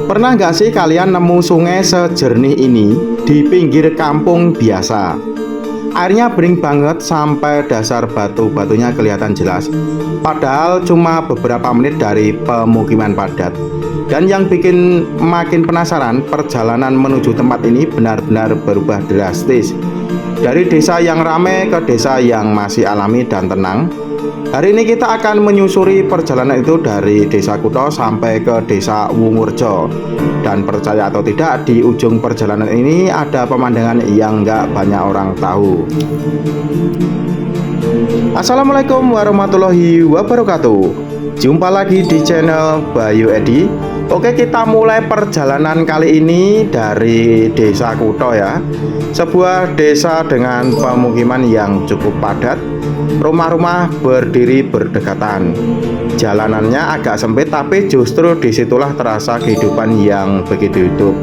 Pernah nggak sih kalian nemu sungai sejernih ini di pinggir kampung biasa? Airnya bening banget sampai dasar batu-batunya kelihatan jelas. Padahal cuma beberapa menit dari pemukiman padat. Dan yang bikin makin penasaran, perjalanan menuju tempat ini benar-benar berubah drastis. Dari desa yang ramai ke desa yang masih alami dan tenang. Hari ini kita akan menyusuri perjalanan itu dari Desa Kutha sampai ke Desa Wungurjo. Dan percaya atau tidak, di ujung perjalanan ini ada pemandangan yang nggak banyak orang tahu. Assalamualaikum warahmatullahi wabarakatuh. Jumpa lagi di channel Bayu Edi. Oke, kita mulai perjalanan kali ini dari Desa Kutha ya. Sebuah desa dengan pemukiman yang cukup padat. Rumah-rumah berdiri berdekatan. Jalanannya agak sempit, tapi justru disitulah terasa kehidupan yang begitu hidup.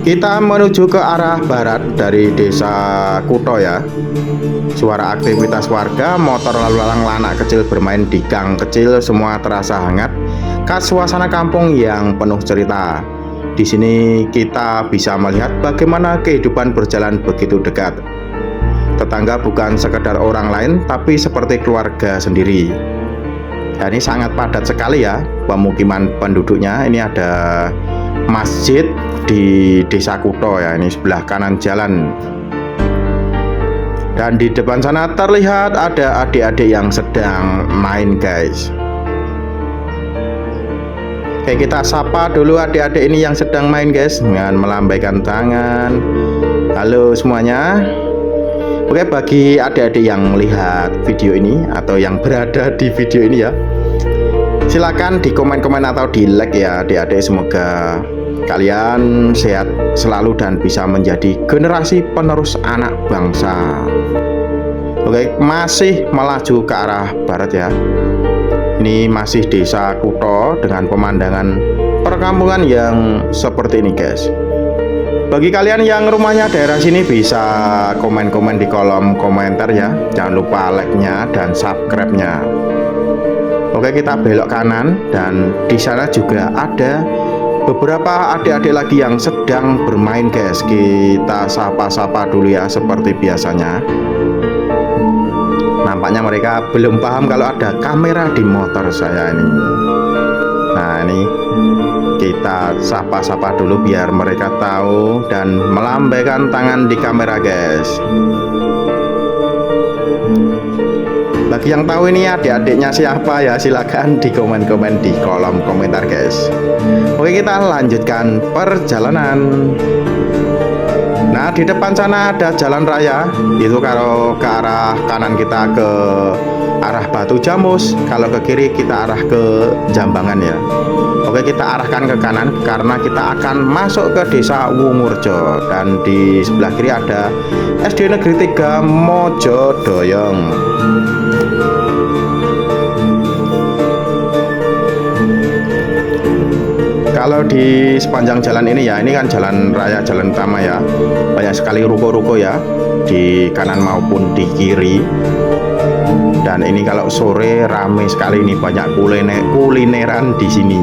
Kita menuju ke arah barat dari Desa Kutha ya. Suara aktivitas warga, motor lalu lalang, anak kecil bermain di gang kecil, semua terasa hangat. Khas suasana kampung yang penuh cerita. Di sini kita bisa melihat bagaimana kehidupan berjalan begitu dekat. Tetangga bukan sekedar orang lain, tapi seperti keluarga sendiri. Dan ini sangat padat sekali ya pemukiman penduduknya. Ini ada masjid di Desa Kutha ya, ini sebelah kanan jalan. Dan di depan sana terlihat ada adik-adik yang sedang main guys. Oke, kita sapa dulu adik-adik ini yang sedang main guys, dengan melambaikan tangan. Halo semuanya. Oke, bagi adik-adik yang melihat video ini atau yang berada di video ini ya, silakan di komen-komen atau di like ya adik-adik. Semoga kalian sehat selalu dan bisa menjadi generasi penerus anak bangsa. Oke, masih melaju ke arah barat ya. Ini masih Desa Kutha dengan pemandangan perkampungan yang seperti ini guys. Bagi kalian yang rumahnya daerah sini bisa komen-komen di kolom komentar ya. Jangan lupa like-nya dan subscribe-nya. Oke, kita belok kanan dan di sana juga ada beberapa adik-adik lagi yang sedang bermain guys. Kita sapa-sapa dulu ya seperti biasanya. Nampaknya mereka belum paham kalau ada kamera di motor saya ini. Nah, ini kita sapa-sapa dulu biar mereka tahu dan melambaikan tangan di kamera guys. Bagi yang tahu ini adik-adiknya siapa ya, silakan di komen-komen di kolom komentar guys. Oke, kita lanjutkan perjalanan. Nah, di depan sana ada jalan raya. Itu kalau ke arah kanan kita ke arah Batu Jamus, kalau ke kiri kita arah ke Jambangan ya. Oke, kita arahkan ke kanan karena kita akan masuk ke Desa Wungurjo. Dan di sebelah kiri ada SD Negeri 3 Mojodoyong. Kalau di sepanjang jalan ini ya, ini kan jalan raya, jalan utama ya. Banyak sekali ruko-ruko ya, di kanan maupun di kiri. Dan ini kalau sore ramai sekali, ini banyak kulineran di sini.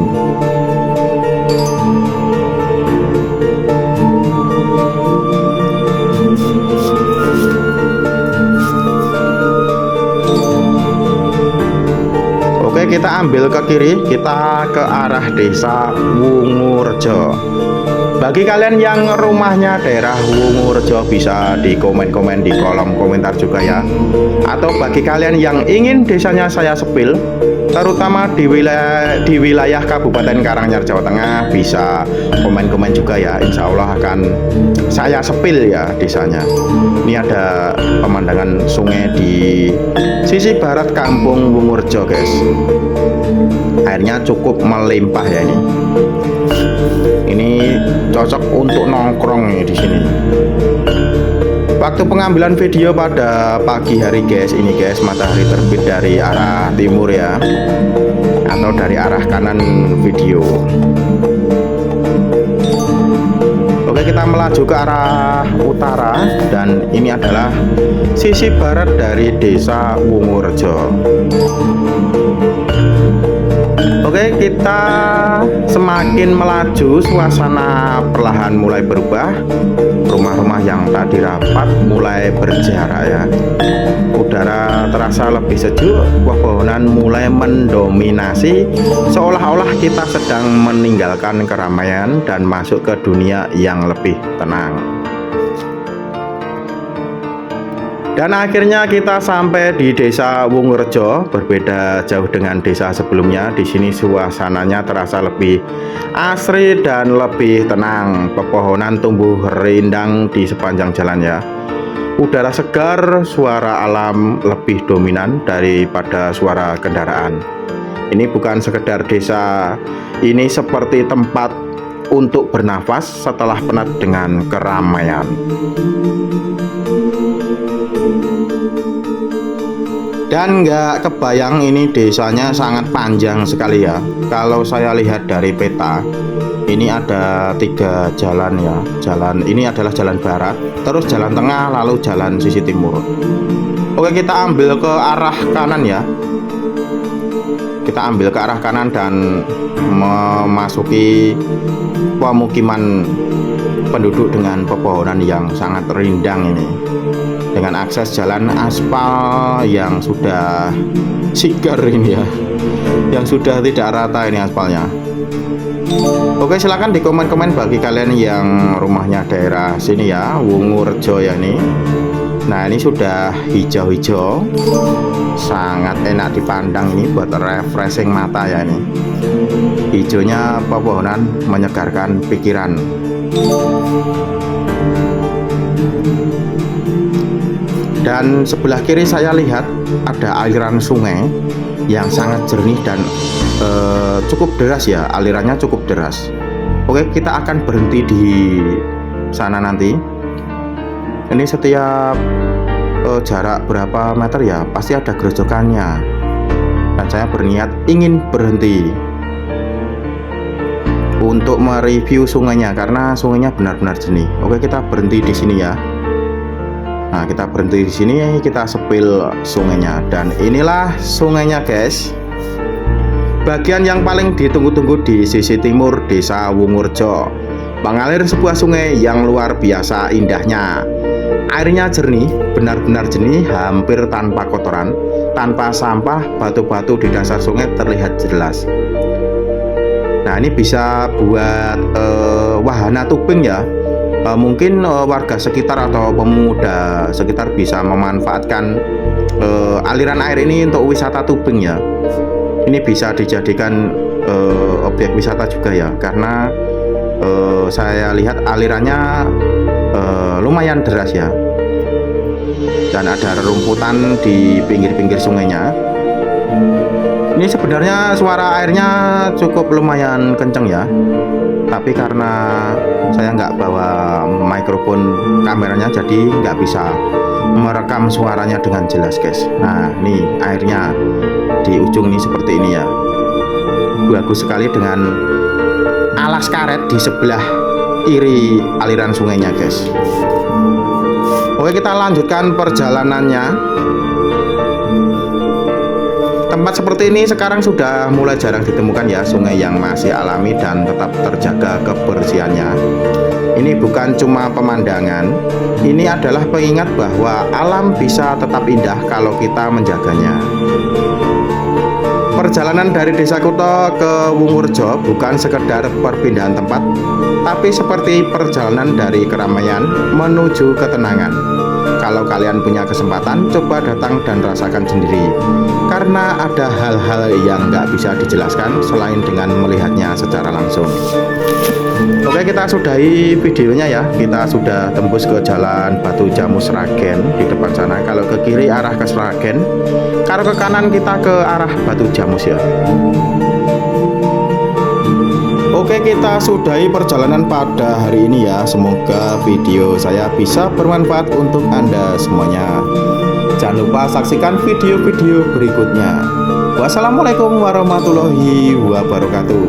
Oke, kita ambil ke kiri, kita ke arah Desa Wungurjo. Bagi kalian yang rumahnya daerah Wungurjo bisa di komen-komen di kolom komentar juga ya. Atau bagi kalian yang ingin desanya saya sepil, terutama di wilayah Kabupaten Karanganyar Jawa Tengah, bisa komen-komen juga ya. Insya Allah akan saya sepil ya desanya. Ini ada pemandangan sungai di sisi barat kampung Wungurjo guys. Airnya cukup melimpah ya ini. Ini cocok untuk nongkrong nih di sini. Waktu pengambilan video pada pagi hari guys, ini guys matahari terbit dari arah timur ya, atau dari arah kanan video. Oke, kita melaju ke arah utara dan ini adalah sisi barat dari Desa Wungurjo. Oke, kita semakin melaju, suasana perlahan mulai berubah. Rumah-rumah yang tadi rapat mulai berjarak ya. Udara terasa lebih sejuk, pepohonan mulai mendominasi, seolah-olah kita sedang meninggalkan keramaian dan masuk ke dunia yang lebih tenang. Dan akhirnya kita sampai di Desa Wungurejo. Berbeda jauh dengan desa sebelumnya. Di sini suasananya terasa lebih asri dan lebih tenang. Pepohonan tumbuh rindang di sepanjang jalan ya. Udara segar, suara alam lebih dominan daripada suara kendaraan. Ini bukan sekedar desa, ini seperti tempat untuk bernafas setelah penat dengan keramaian. Dan nggak kebayang, ini desanya sangat panjang sekali ya. Kalau saya lihat dari peta, ini ada 3 jalan ya. Jalan ini adalah jalan barat, terus jalan tengah, lalu jalan sisi timur. Oke, kita ambil ke arah kanan ya. Kita ambil ke arah kanan dan memasuki pemukiman penduduk dengan pepohonan yang sangat rindang ini, dengan akses jalan aspal yang sudah sigar ini ya, yang sudah tidak rata ini aspalnya. Oke, silahkan di komen-komen bagi kalian yang rumahnya daerah sini ya, Wungurejo ya ini. Nah, ini sudah hijau-hijau, sangat enak dipandang ini buat refreshing mata ya ini. Hijaunya pepohonan menyegarkan pikiran. Dan sebelah kiri saya lihat ada aliran sungai yang sangat jernih dan cukup deras ya, alirannya cukup deras. Oke, kita akan berhenti di sana nanti. Ini setiap jarak berapa meter ya, pasti ada gerojokannya. Dan saya berniat ingin berhenti untuk mereview sungainya karena sungainya benar-benar jernih. Oke, kita berhenti di sini ya. Nah, kita berhenti di sini, kita sepil sungainya, dan inilah sungainya guys. Bagian yang paling ditunggu-tunggu di sisi timur Desa Wungurejo, mengalir sebuah sungai yang luar biasa indahnya. Airnya jernih, benar-benar jernih, hampir tanpa kotoran, tanpa sampah. Batu-batu di dasar sungai terlihat jelas. Nah, ini bisa buat wahana tubing ya. Mungkin warga sekitar atau pemuda sekitar bisa memanfaatkan aliran air ini untuk wisata tubing ya. Ini bisa dijadikan objek wisata juga ya, karena saya lihat alirannya lumayan deras ya, dan ada rerumputan di pinggir-pinggir sungainya. Ini sebenarnya suara airnya cukup lumayan kenceng ya, tapi karena saya nggak bawa mikrofon kameranya, jadi nggak bisa merekam suaranya dengan jelas guys. Nah, ini airnya di ujung ini seperti ini ya, bagus sekali dengan alas karet di sebelah kiri aliran sungainya guys. Oke, kita lanjutkan perjalanannya. Tempat seperti ini sekarang sudah mulai jarang ditemukan ya, sungai yang masih alami dan tetap terjaga kebersihannya. Ini bukan cuma pemandangan, ini adalah pengingat bahwa alam bisa tetap indah kalau kita menjaganya. Perjalanan dari Desa Kuto ke Wungurejo bukan sekedar perpindahan tempat, tapi seperti perjalanan dari keramaian menuju ketenangan. Kalau kalian punya kesempatan, coba datang dan rasakan sendiri, karena ada hal-hal yang nggak bisa dijelaskan selain dengan melihatnya secara langsung. Oke, kita sudahi videonya ya. Kita sudah tembus ke jalan Batu Jamu Sragen di depan sana. Kalau ke kiri arah ke Sragen, kalau ke kanan kita ke arah Batu Jamus ya. Oke, kita sudahi perjalanan pada hari ini ya. Semoga video saya bisa bermanfaat untuk Anda semuanya. Jangan lupa saksikan video-video berikutnya. Wassalamualaikum warahmatullahi wabarakatuh.